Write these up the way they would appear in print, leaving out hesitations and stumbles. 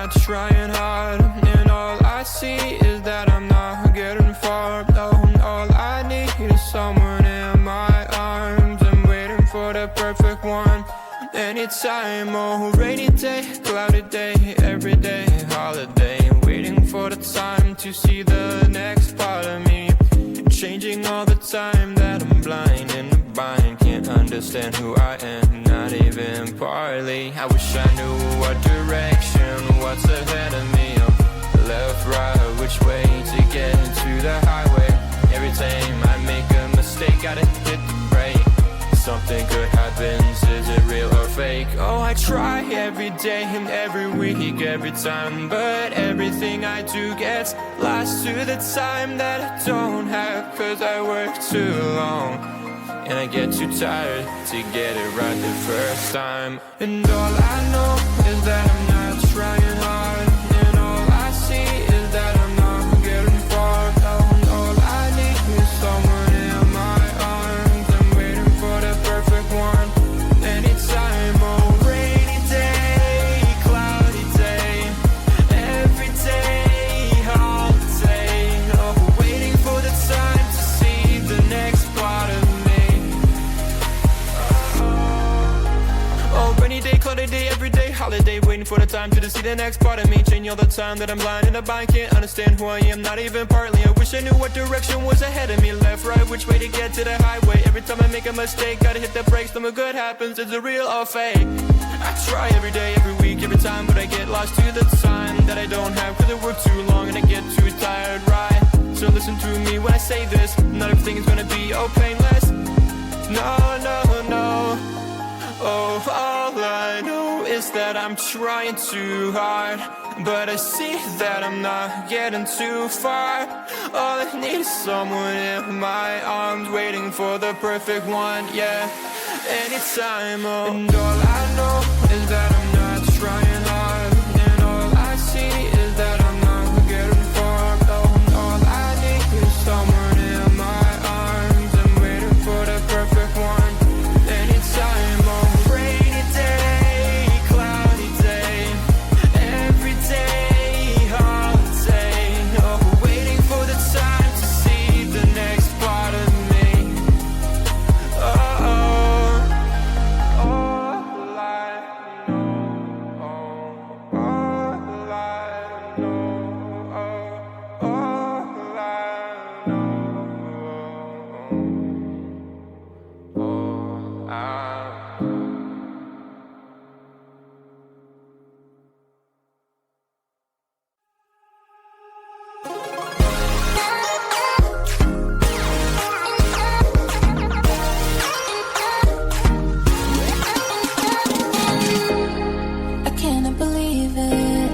not trying hard, and all I see is that I'm not getting far. No, all I need is someone in my arms. I'm waiting for the perfect one. Anytime, oh, rainy day, cloudy day, every day, holiday. Waiting for the time to see the next part of me. Changing all the time that I'm blind in the bind. Can't understand who I am, not even partly. I wish I knew what direction, what's ahead of me. Left, right, which way to get to the highway. Every time I make a mistake, gotta hit the brake. Something good happens, is it real or fake? Oh, I try every day and every week, every time, but everything I do gets lost to the time that I don't have. Cause I work too long, and I get too tired to get it right the first time. And all I know is that I'm not trying hard, and all I see is that I'm not getting far. And all I need is someone in my arms. I'm waiting for the perfect one. Anytime, oh, rainy day, cloudy day, every day, holiday. Oh, waiting for the time to see the next part of me. Oh, rainy day, cloudy day, every day, holiday. Waiting for the time to see the next part of me. Changing all the time that I'm blind and I can't understand who I am, not even partly. I wish I knew what direction was ahead of me. Left, right, which way to get to the highway. Every time I make a mistake, gotta hit the brakes. Something good happens, is it real or fake? I try every day, every week, every time, but I get lost to the time that I don't have. Cause I work too long and I get too tired, right? So listen to me when I say this. Not everything is gonna be all painless. No, no, no. Oh, all I know is that I'm trying too hard, but I see that I'm not getting too far. All I need is someone in my arms, waiting for the perfect one, yeah. Anytime, oh. And all I know is that I'm not trying hard, and all I see is that I'm not getting far. Oh, all I need is someone in my arms. I'm waiting for the perfect one. Anytime, oh. Rainy day, cloudy day, every day, holiday. Oh, waiting for the time to see the next part of me. Oh, all I know, all I know, all I know, all I. I cannot believe it.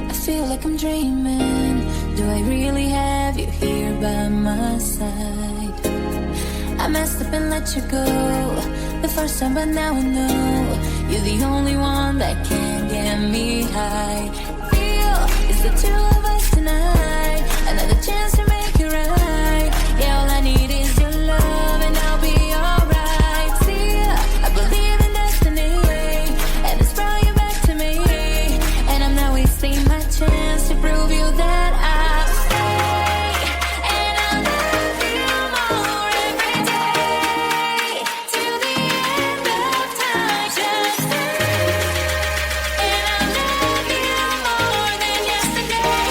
I feel like I'm dreaming. Do I really have you here by my side? I messed up and let you go the first time, but now I know you're the only one that can get me high. Real is the two of us tonight. Another chance to make it right. Yeah, all I need is your love and I'll be alright. See, I believe in destiny, and it's brought you back to me. And I'm not wasting my chance to prove you that I'll stay. And I'll love you more every day, till the end of time. Just stay. And I'll love you more than yesterday.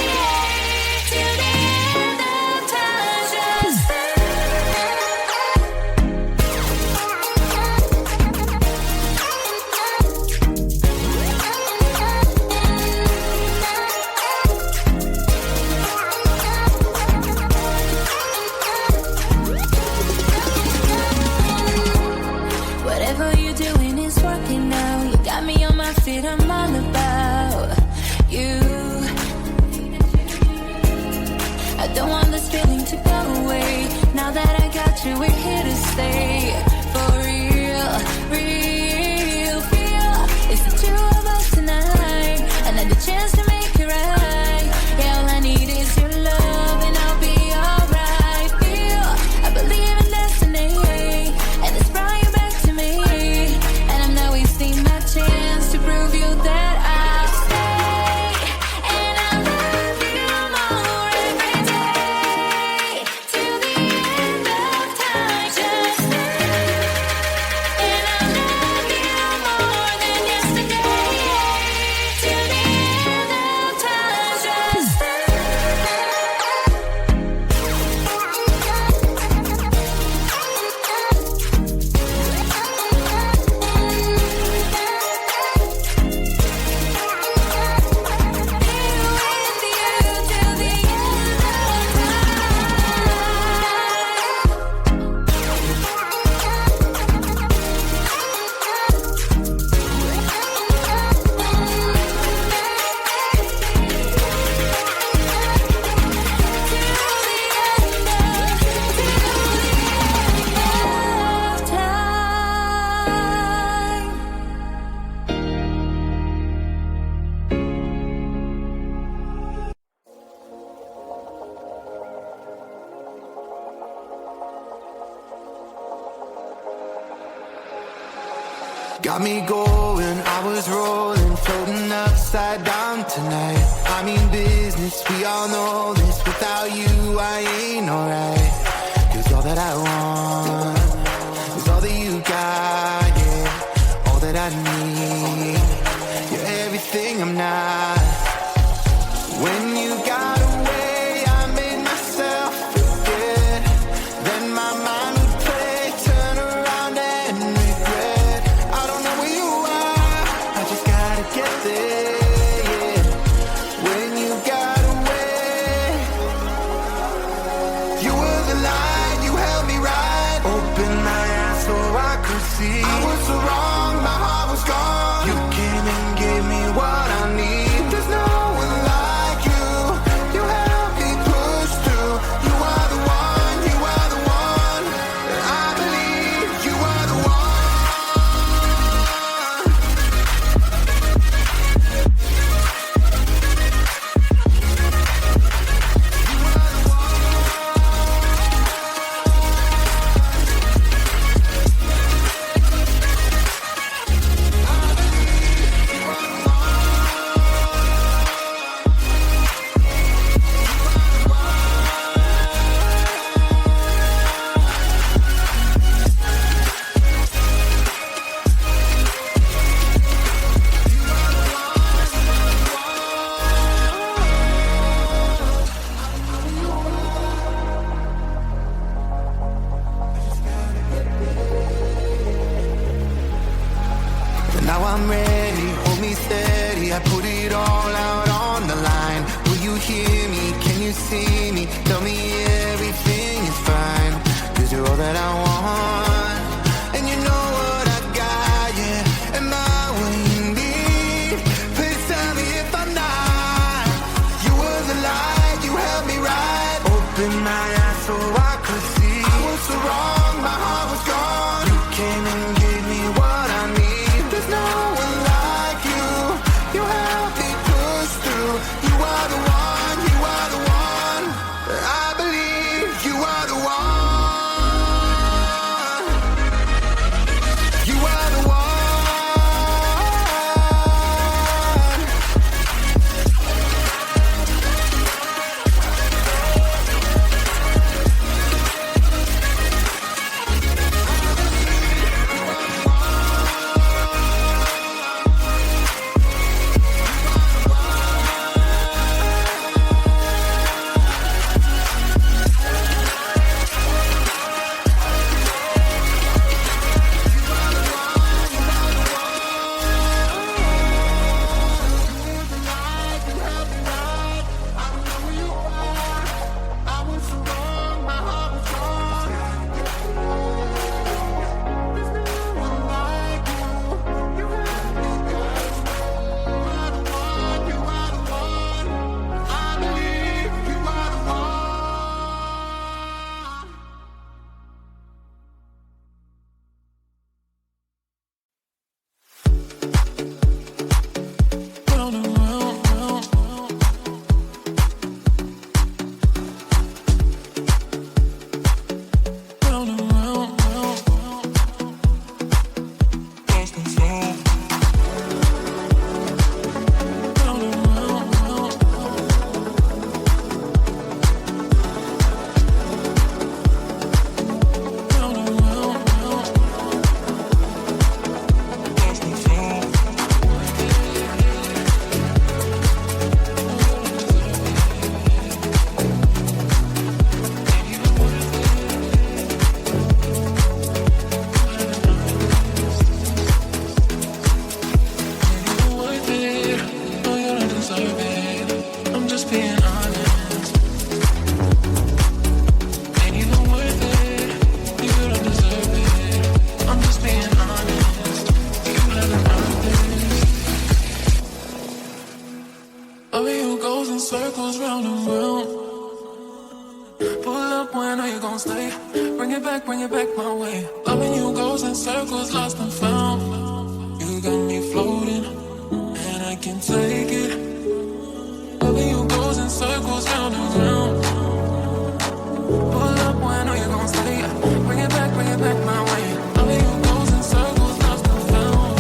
Got me going, I was rolling, floating upside down tonight. I mean business, we all know this. Without you, I ain't alright. 'Cause all that I want is all that you got, yeah. All that I need, you're everything I'm not. When you got away, I made myself forget. Then my mind would play, turn around and regret. I don't know where you are, I just gotta get there, yeah. When you got away, you were the light, you held me right. Open my eyes so I could see. I was so wrong, my heart was gone. You came and gave me what I need. There's no one like you. You helped me push through. You are the one, you are the one. I believe you are the one. Now I'm ready, hold me steady. I put it all out on the line. Will you hear me? Can you see me? Tell me everything is fine. 'Cause you're all that I want. And you know what I got, yeah. Am I what you need? Please tell me if I'm not. You were the light, you held me right. Open my eyes so I could see. I was so wrong, my heart was gone. You came and gave me what I need. There's no one like you. You helped me push through. You are the one, you are the one. I believe you are the one. You are the one. circles round and round. Pull up when are you gon' stay? Bring it back my way. Loving you goes in circles, lost and found. You got me floating, and I can take it. Loving you goes in circles round and round. Pull up when are you gon' stay? Bring it back my way. Loving you goes in circles, lost and found.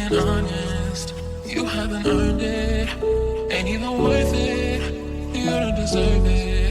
being honest. You haven't earned it, ain't even worth it. You don't deserve it.